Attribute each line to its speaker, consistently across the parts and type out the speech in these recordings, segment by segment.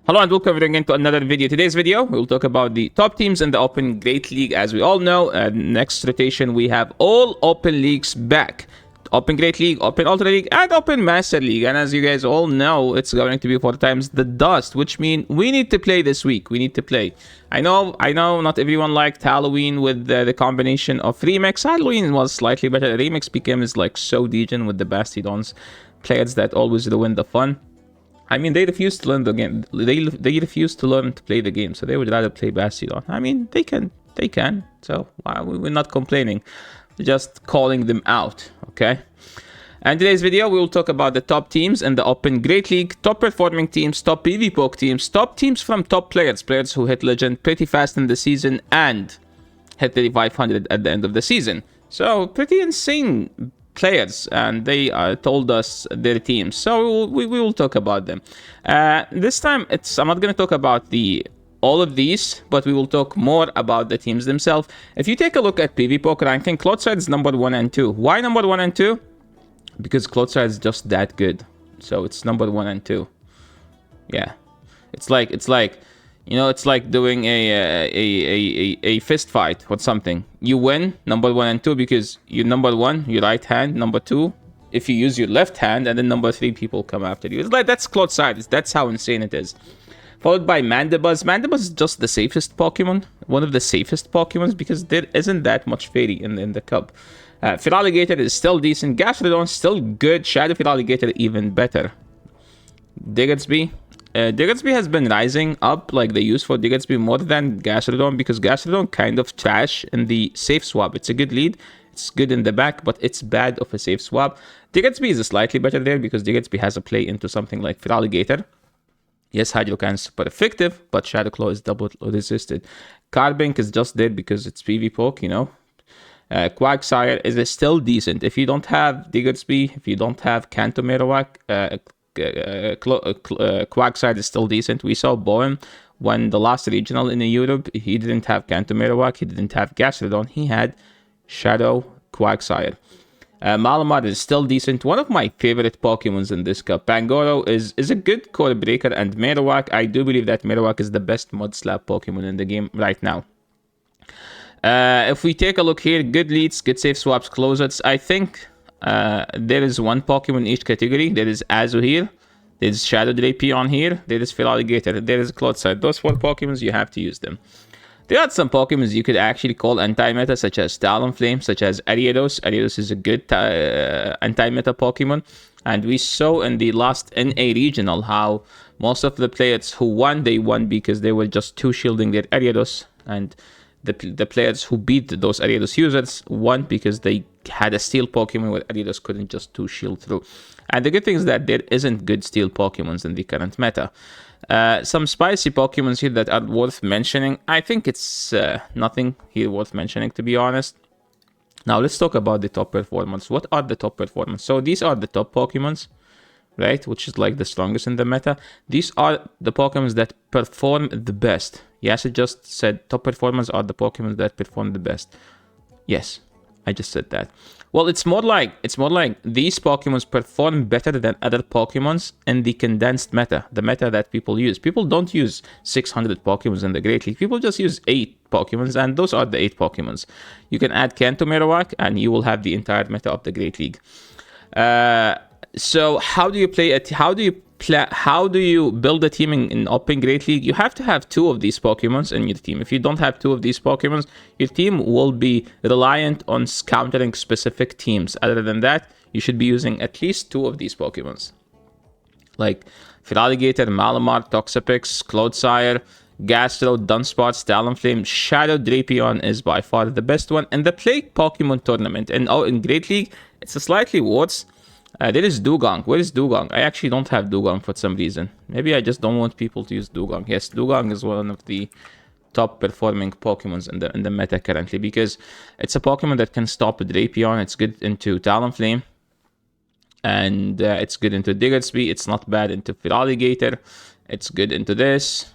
Speaker 1: Hello and welcome again to another video. Today's video, we'll talk about the top teams in the Open Great League. As we all know, next rotation, we have all Open Leagues back. Open Great League, Open Ultra League, and Open Master League. And as you guys all know, it's going to be 4 times the dust, which means we need to play this week. We need to play. I know, not everyone liked Halloween with the combination of Remix. Halloween was slightly better. Remix became like so degen with the Bastidons, players that always ruin the fun. I mean, they refuse to learn the game. They refuse to learn to play the game, so they would rather play Bastidon. I mean, they can. So we're not complaining, just calling them out. Okay. And today's video, we will talk about the top teams in the Open Great League, top performing teams, top PvP teams, top teams from top players who hit Legend pretty fast in the season and hit 3500 at the end of the season. So pretty insane players, and they told us their teams, so we will talk about them. This time I'm not going to talk about all of these, but we will talk more about the teams themselves. If you take a look at PvP ranking, Cloudside is number 1 and 2. Why number 1 and 2? Because Cloudside is just that good, so it's number 1 and 2. Yeah, it's like you know, it's like doing a fist fight or something. You win number 1 and 2 because you're number 1, your right hand. Number 2, if you use your left hand, and then number 3 people come after you. It's like that's Cloudside. That's how insane it is. Followed by Mandibuzz. Mandibuzz is just the safest Pokemon, one of the safest Pokemons, because there isn't that much Fairy in the cup. Feraligatr is still decent. Gastrodon still good. Shadow Feraligatr even better. Diggersby. Diggersby has been rising up, like the use for Diggersby more than Gastrodon, because Gastrodon kind of trash in the safe swap. It's a good lead, it's good in the back, but it's bad of a safe swap. Diggersby is slightly better there because Diggersby has a play into something like Feraligatr. Yes, Hydrocan is super effective, but Shadow Claw is double resisted. Carbink is just there because it's PvP, you know. Quagsire is still decent. If you don't have Diggersby, if you don't have Kanto Marowak, Quagsire is still decent. We saw Bowen when the last regional in Europe, he didn't have Kanto Marowak, he didn't have Gastrodon, he had Shadow Quagsire. Malamar is still decent. One of my favorite Pokemons in this cup. Pangoro is a good core breaker, and Marowak, I do believe that Marowak is the best Mud Slap Pokemon in the game right now. If we take a look here, good leads, good safe swaps, closets, I think there is one Pokemon in each category. There is Azu here, there is Shadow Drapion here, there is Feraligatr, there is Cloudside. Those 4 Pokemons, you have to use them. There are some Pokemons you could actually call anti-meta, such as Talonflame, such as Ariados. Ariados is a good anti-meta Pokemon. And we saw in the last NA regional how most of the players who won, they won because they were just 2-shielding their Ariados. And the players who beat those Ariados users won because they had a steel Pokemon where Ariados couldn't just 2-shield through. And the good thing is that there isn't good steel Pokemons in the current meta. Some spicy Pokemons here that are worth mentioning. I think it's nothing here worth mentioning, to be honest. Now let's talk about the top performance. What are the top performance? So these are the top Pokemons, right? Which is like the strongest in the meta. These are the Pokemons that perform the best. Yes, I just said top performance are the Pokemons that perform the best. Yes, I just said that. Well, it's more like these Pokemons perform better than other Pokemons in the condensed meta, the meta that people use. People don't use 600 Pokemons in the Great League. People just use 8 Pokemons, and those are the 8 Pokemons. You can add Kanto Marowak, and you will have the entire meta of the Great League. So how do you play it? How do you build a team in Open Great League? You have to have 2 of these Pokemons in your team. If you don't have 2 of these Pokemons, your team will be reliant on countering specific teams. Other than that, you should be using at least 2 of these Pokemons. Like Feraligatr, Malamar, Toxapex, Cloudsire, Gastro, Dunsparce, Talonflame. Shadow Drapion is by far the best one. And the Plague Pokemon Tournament. And in Great League, it's a slightly worse. There is Dugong. Where is Dugong? I actually don't have Dugong for some reason. Maybe I just don't want people to use Dugong. Yes, Dugong is one of the top performing Pokemons in the meta currently, because it's a Pokemon that can stop Drapion. It's good into Talonflame, and it's good into Diggersby. It's not bad into Feraligatr. It's good into this.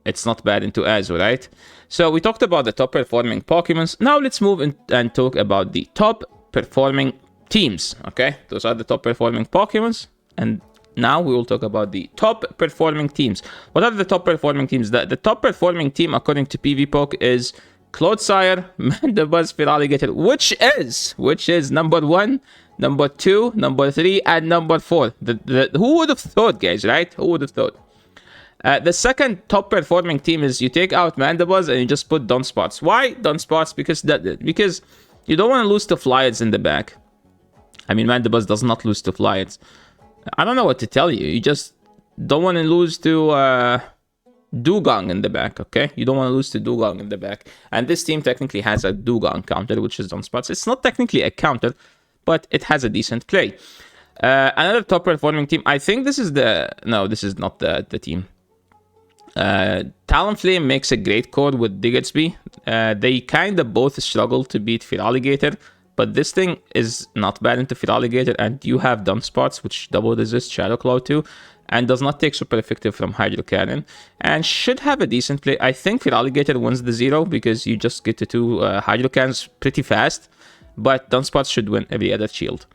Speaker 1: It's not bad into Azu, right? So we talked about the top performing Pokemons. Now let's move in and talk about the top performing teams. Okay, those are the top performing Pokemons, and Now we will talk about the top performing teams. What are the top performing teams? The top performing team, according to PvPoke, is Clodsire, Mandibuzz, Feraligatr, which is number 1, number 2, number 3, and number 4. Who would have thought, guys, right? Who would have thought? The second top performing team is you take out Mandibuzz and you just put Dunsparce. Why Dunsparce? Because you don't want to lose to Flyards in the back. I mean, Mandibuzz does not lose to Flyards. I don't know what to tell you. You just don't want to lose to Dugong in the back, okay? You don't want to lose to Dugong in the back. And this team technically has a Dugong counter, which is Dunsparce. It's not technically a counter, but it has a decent play. Another top performing team, I think this is the... No, this is not the team. Talonflame makes a great core with Diggersby. They kind of both struggle to beat Feraligatr, but this thing is not bad into Feraligatr, and you have Dunsparce, which double resist Shadow Claw too, and does not take super effective from Hydro Cannon, and should have a decent play. I think Feraligatr wins the 0 because you just get to 2 Hydro Cannons pretty fast, but Dunsparce should win every other shield.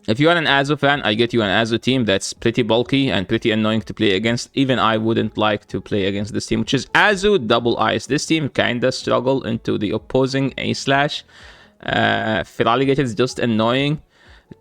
Speaker 1: If you are an Azu fan, I get you an Azu team that's pretty bulky and pretty annoying to play against. Even I wouldn't like to play against this team, which is Azu Double Ice. This team kinda struggle into the opposing A-Slash. Feraligatr is just annoying.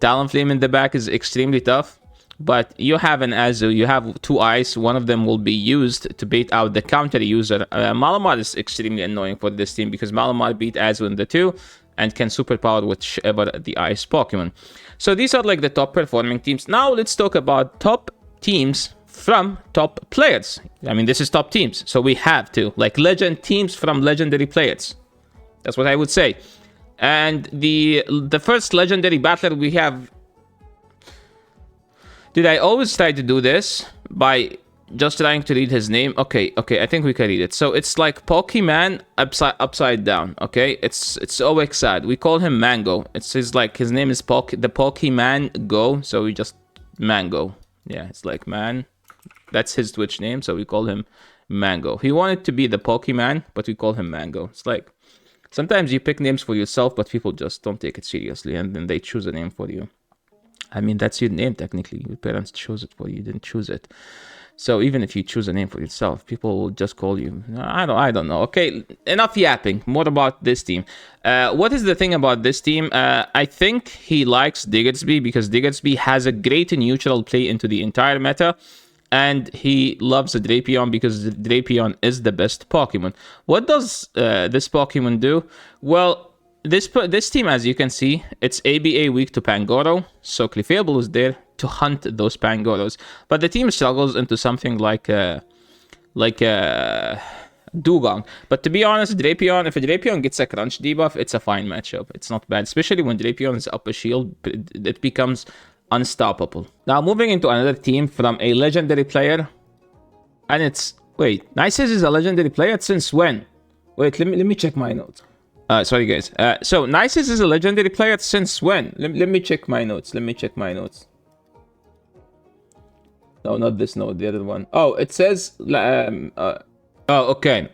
Speaker 1: Talonflame in the back is extremely tough. But you have an Azu, you have 2 Ice, one of them will be used to bait out the counter user. Malamar is extremely annoying for this team because Malamar beat Azu in the 2 and can superpower whichever the Ice Pokemon. So these are like the top performing teams. Now let's talk about top teams from top players. I mean, this is top teams, so we have to. Like legend teams from legendary players. That's what I would say. And the first legendary battler we have... Did I always try to do this by just trying to read his name? Okay, I think we can read it. So it's like Pokemon upside down, okay? It's always sad. We call him Mango. It's his name is the Pokemon Go, so we just Mango. Yeah, it's like man. That's his Twitch name, so we call him Mango. He wanted to be the Pokemon, but we call him Mango. It's like sometimes you pick names for yourself, but people just don't take it seriously, and then they choose a name for you. I mean, that's your name technically. Your parents chose it for you, you didn't choose it. So even if you choose a name for yourself, people will just call you. I don't know. Okay, enough yapping. More about this team. What is the thing about this team? I think he likes Diggersby because Diggersby has a great neutral play into the entire meta. And he loves the Drapion because the Drapion is the best Pokemon. What does this Pokemon do? Well, this team, as you can see, it's ABA weak to Pangoro, so Clefable is there to hunt those Pangoros. But the team struggles into something like Dugong. But to be honest, Drapion, if a Drapion gets a crunch debuff, it's a fine matchup. It's not bad, especially when Drapion is up a shield, it becomes unstoppable. Now moving into another team from a legendary player, and it's... Wait, Nices is a legendary player since when? Wait, let me check my notes. Sorry guys. So Nices is a legendary player since when? Let me check my notes. No, not this note, the other one. Oh, it says... okay.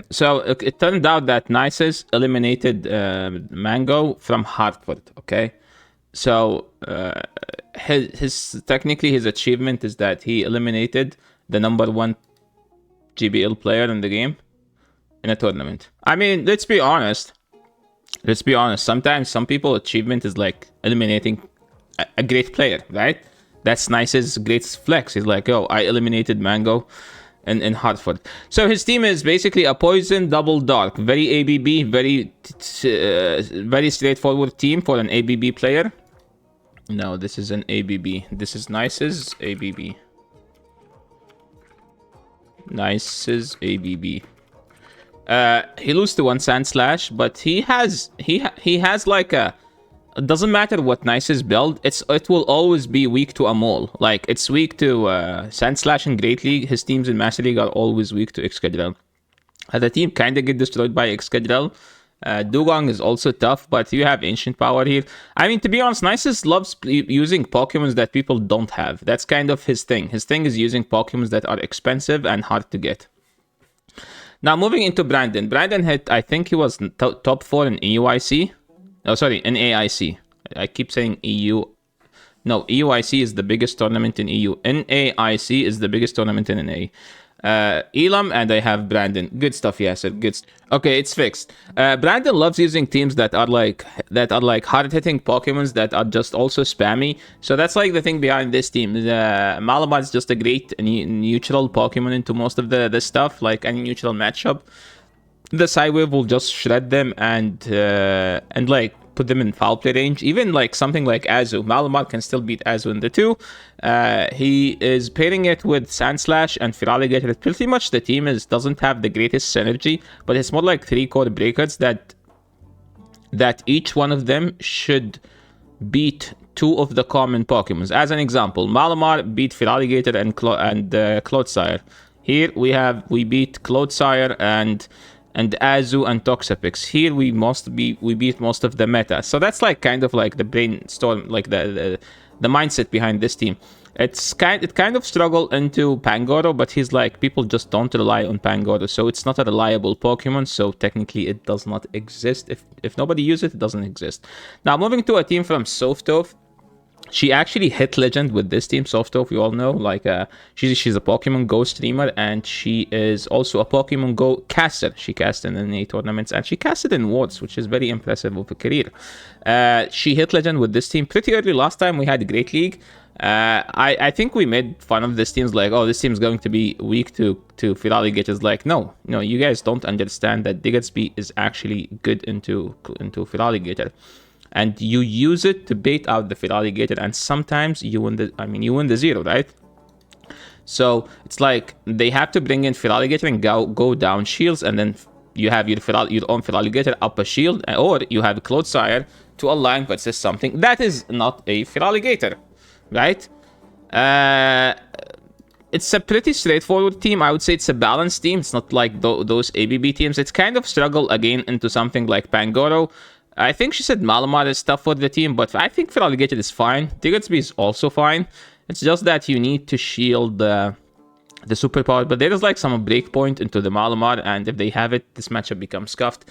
Speaker 1: So it turned out that Nices eliminated Mango from Hartford, okay? So technically his achievement is that he eliminated the #1 GBL player in the game in a tournament. I mean, let's be honest. Sometimes some people achievement is like eliminating a great player, right? That's Nice's great flex. He's like, oh, I eliminated Mango in Hartford. So his team is basically a poison double dark, very ABB, very straightforward team for an ABB player. No, this is an ABB. This is Nice's ABB. Nice's ABB. He loses to 1 Sand Slash, but he has like a... It doesn't matter what Nice's build, it will always be weak to a mole. Like, it's weak to Sand Slash in Great League. His teams in Master League are always weak to Excadrill. The team kind of get destroyed by Excadrill. Dugong is also tough, but you have Ancient Power here. I mean, to be honest, Nices loves using Pokemons that people don't have. That's kind of his thing. His thing is using Pokemons that are expensive and hard to get. Now, moving into Brandon. Brandon hit, I think he was top 4 in EUIC. Oh, sorry, in AIC. I keep saying EU. No, EUIC is the biggest tournament in EU. NAIC is the biggest tournament in NA. Elum, and I have Brandon. Good stuff, Yasser. Okay, it's fixed. Brandon loves using teams that are like hard-hitting Pokemons that are just also spammy. So that's like the thing behind this team. Malamar is just a great neutral Pokemon into most of the stuff, like any neutral matchup. The Psywave will just shred them and like put them in foul play range. Even like something like Azu. Malamar can still beat Azu in the 2. He is pairing it with Sandslash and Feraligatr. Pretty much the team doesn't have the greatest synergy, but it's more like 3 core breakers that each one of them should beat 2 of the common Pokemons. As an example, Malamar beat Feraligatr and Clodsire. Here we beat Clodsire and Azu and Toxapex. Here we beat most of the meta. So that's like kind of like the brainstorm, like the mindset behind this team. It kind of struggled into Pangoro, but he's like, people just don't rely on Pangoro, so it's not a reliable Pokemon, so technically it does not exist. If nobody uses it, it doesn't exist. Now moving to a team from Soph. She actually hit legend with this team, Soph. We all know, like she's a Pokemon Go streamer, and she is also a Pokemon Go caster. She cast in NA tournaments, and she casted in Worlds, which is very impressive of a career. She hit legend with this team pretty early. Last time we had Great League. I think we made fun of this team's like, oh, this team's going to be weak to Feraligatr. Like, no, you guys don't understand that Diggersby is actually good into Feraligatr. And you use it to bait out the Feraligatr, and sometimes you win the 0, right? So it's like they have to bring in Feraligatr and go down shields, and then you have your own Feraligatr up a shield, or you have Clodsire to align versus something that is not a Feraligatr, right? It's a pretty straightforward team. I would say it's a balanced team. It's not like those ABB teams. It's kind of struggle again into something like Pangoro. I think she said Malamar is tough for the team, but I think Feraligatr is fine. Diggersby is also fine. It's just that you need to shield the superpower, but there is like some breakpoint into the Malamar, and if they have it, this matchup becomes scuffed.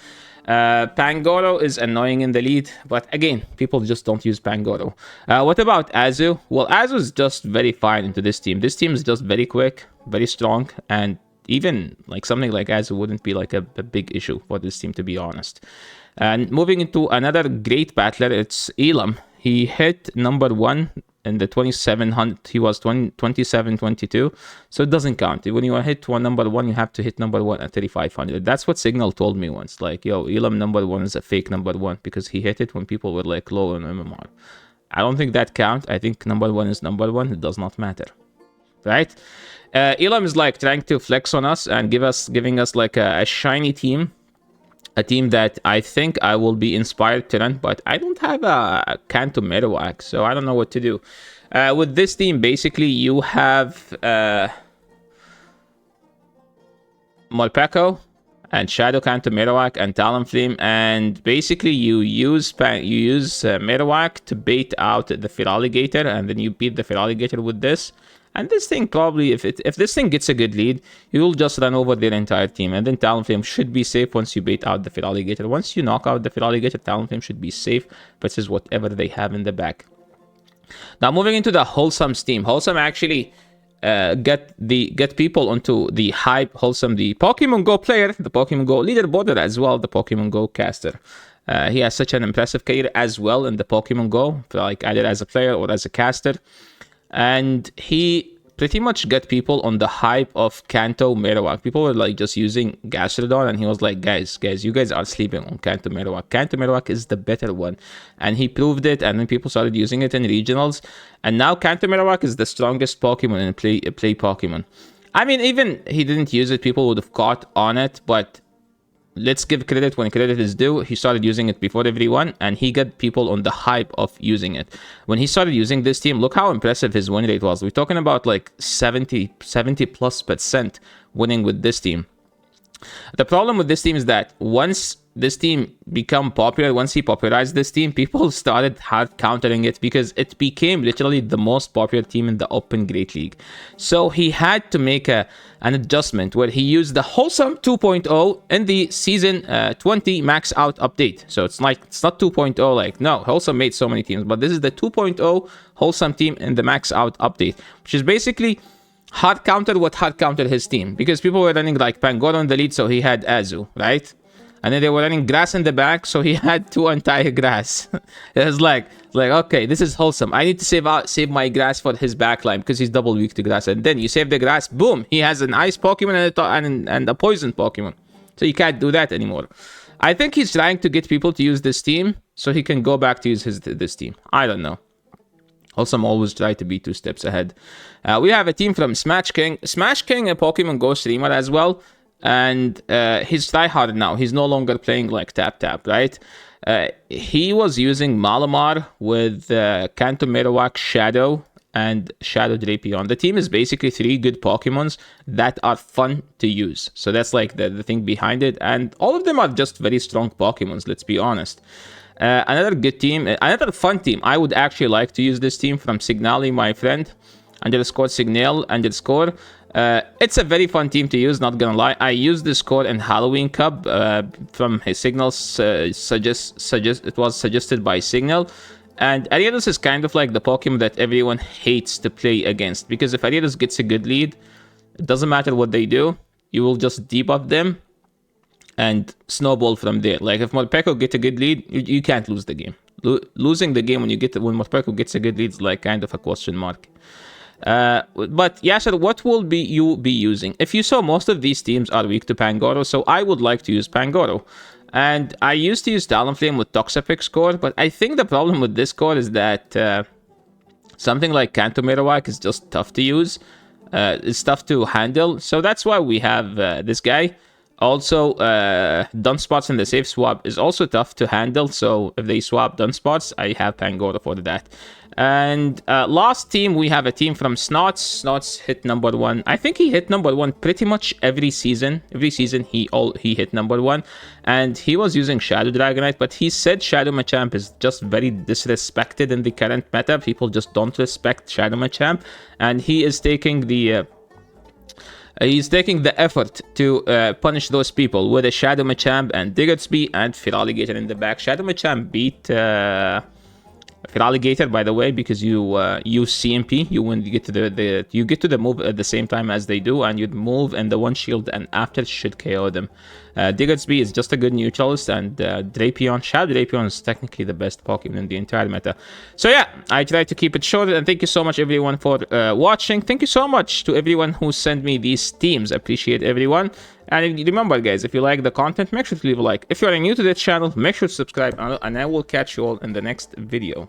Speaker 1: Pangoro is annoying in the lead, but again, people just don't use Pangoro. What about Azu? Well, Azu is just very fine into this team. This team is just very quick, very strong, and even like something like Azu wouldn't be like a big issue for this team, to be honest. And moving into another great battler, it's Elum. He hit number 1 in the 2700. He was 2722, so it doesn't count. When you hit number 1, you have to hit number 1 at 3500. That's what Signal told me once. Like, yo, Elum number 1 is a fake number 1 because he hit it when people were like low on MMR. I don't think that counts. I think number 1 is number 1. It does not matter, right? Elum is like trying to flex on us and giving us like a shiny team. A team that I think I will be inspired to run, but I don't have a Kanto Marowak, so I don't know what to do. With this team, basically, you have Morpeko and Shadow Kanto Marowak and Talonflame, and basically you use Marowak to bait out the Feraligatr, and then you beat the Feraligatr with this. And this thing probably, if this thing gets a good lead, you will just run over their entire team. And then Talonflame should be safe once you bait out the Feraligatr. Once you knock out the Feraligatr, Talonflame should be safe versus whatever they have in the back. Now moving into the Wholesome's team. Wholesome actually get people onto the hype. Wholesome, the Pokemon Go player, the Pokemon Go leaderboarder as well, the Pokemon Go caster. He has such an impressive career as well in the Pokemon Go, like either as a player or as a caster. And he pretty much got people on the hype of Kanto Marowak. People were like just using Gastrodon, and he was like, guys, you guys are sleeping on Kanto Marowak. Kanto Marowak is the better one. And he proved it, and then people started using it in regionals. And now Kanto Marowak is the strongest Pokemon in play Pokemon. I mean, even he didn't use it, people would have caught on it, but let's give credit when credit is due. He started using it before everyone, and he got people on the hype of using it. When he started using this team, look how impressive his win rate was. We're talking about like 70+% winning with this team. The problem with this team is that once this team become popular, once he popularized this team, people started hard countering it because it became literally the most popular team in the Open Great League. So he had to make an adjustment where he used the Wholesome 2.0 in the season 20 max out update. So it's not 2.0 like, no, Wholesome made so many teams, but this is the 2.0 Wholesome team in the max out update, which is basically hard countered what hard countered his team, because people were running like Pangoro in the lead, so he had Azu, right? And then they were running grass in the back, so he had 2 entire grass. It was like okay, this is Wholesome. I need to save my grass for his backline because he's double weak to grass. And then you save the grass, boom, he has an ice Pokemon and a poison Pokemon. So you can't do that anymore. I think he's trying to get people to use this team so he can go back to use this team. I don't know. Wholesome always try to be 2 steps ahead. We have a team from Smash King, a Pokemon Go streamer as well. And he's tryhard now. He's no longer playing like tap, right? He was using Malamar with Kanto Marowak, Shadow, and Shadow Drapion. The team is basically 3 good Pokemons that are fun to use. So that's like the thing behind it. And all of them are just very strong Pokemons, let's be honest. Another good team, another fun team. I would actually like to use this team from Signali, my friend, _Signal_. It's a very fun team to use, not gonna lie. I used this code in Halloween Cup from his Signals. It was suggested by Signal. And Ariados is kind of like the Pokemon that everyone hates to play against, because if Ariados gets a good lead, it doesn't matter what they do, you will just debuff them and snowball from there. Like if Morpeko gets a good lead, you can't lose the game. Losing the game when Morpeko gets a good lead is like kind of a question mark. But Yasser, what will you be using? If you saw, most of these teams are weak to Pangoro, so I would like to use Pangoro. And I used to use Talonflame with Toxapex core, but I think the problem with this core is that something like Kanto Marowak is just tough to use. It's tough to handle, so that's why we have this guy. Also, Dunspots in the safe swap is also tough to handle, so if they swap Dunspots, I have Pangoro for that. And last team, we have a team from Snots. Snots hit number 1. I think he hit number 1 pretty much every season. Every season, he hit number 1. And he was using Shadow Dragonite, but he said Shadow Machamp is just very disrespected in the current meta. People just don't respect Shadow Machamp. And he is taking the... He's taking the effort to punish those people with a Shadow Machamp and Diggersby and Feraligatr in the back. Shadow Machamp beat Feraligatr, by the way, because you use CMP. You get to the move at the same time as they do, and you'd move and the one shield and after should KO them. Diggersby is just a good neutralist, and Drapion, Shadow Drapion is technically the best Pokemon in the entire meta. So yeah, I tried to keep it short, and thank you so much everyone for watching. Thank you so much to everyone who sent me these teams. Appreciate everyone. And remember guys, if you like the content, make sure to leave a like. If you are new to this channel, make sure to subscribe, and I will catch you all in the next video.